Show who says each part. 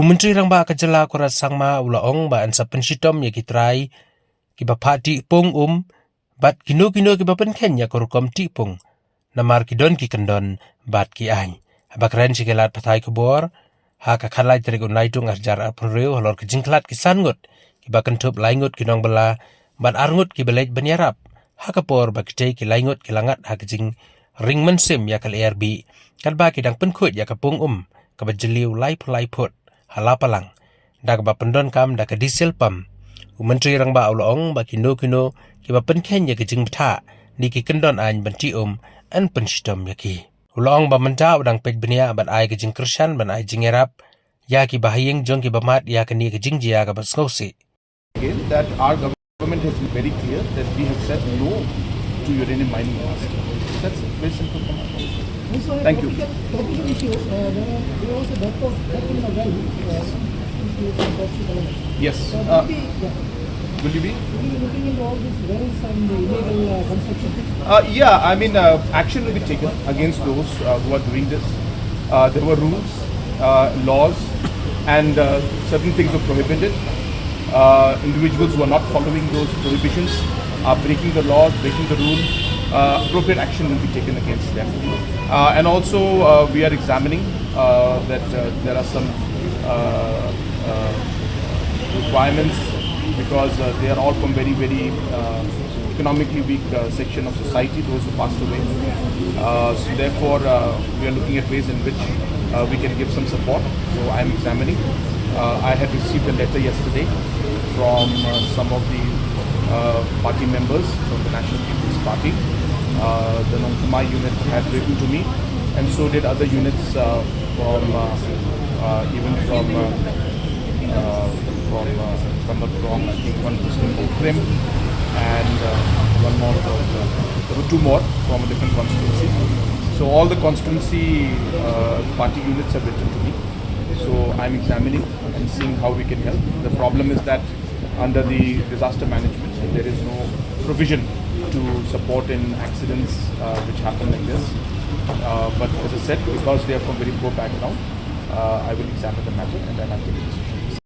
Speaker 1: Menteri rang ba kajala kurat sangma ulaong ba ansa penshitom ya kitrai kiba pati pung bat kino kiba penken ya korukom tipung namar kidon ki kendon bat ki ay abakren sikelat patai kubor ha ka khalai trigun laitung arjar apreu holor kejingklat kisan ngut kiba kentup laingut kinong bela bat arngut ki belej bniarap ha kapor bakte ki laingut kilangat ha kejing ring mensim ya kal erbi kalba kidang penkut ya kapung kabajeliu lai put ha Lapalang dak ba pendon kam dak diesel pam Menteri rang ba ulaong ba kino kiba penken ya kejing beta ni ki kendon an banti an penshitom ya ki ulaong ba menta udang pej bniah bat ai kejing krishan ban ai jing iarap ya ki bahayeng jong ki bamat ya kani kejing jia ka basngausi.
Speaker 2: Again, that our government has been very clear that we have said no to uranium mining in our state. That's a very simple command. Thank you. Yes. Will you be?
Speaker 3: Looking into all these wells and the illegal construction?
Speaker 2: Yeah, I mean, action will be taken against those who are doing this. There were rules, laws, and certain things were prohibited. Individuals who are not following those prohibitions are breaking the law, breaking the rule. Appropriate action will be taken against them. And also, we are examining that there are some requirements because they are all from very economically weak section of society, those who passed away. So therefore, we are looking at ways in which we can give some support. So I am examining. I had received a letter yesterday from some of the party members from the National People's Party. The non-Khmer unit had written to me, and so did other units from the wrong. I think one was from Krim, and one more was there were two more from a different constituency. So all the constituency party units have written to me. So I'm examining and seeing how we can help. The problem is that under the disaster management, there is no provision to support in accidents which happen like this. But as I said, because they are from very poor background, I will examine the matter and then I'll take a decision.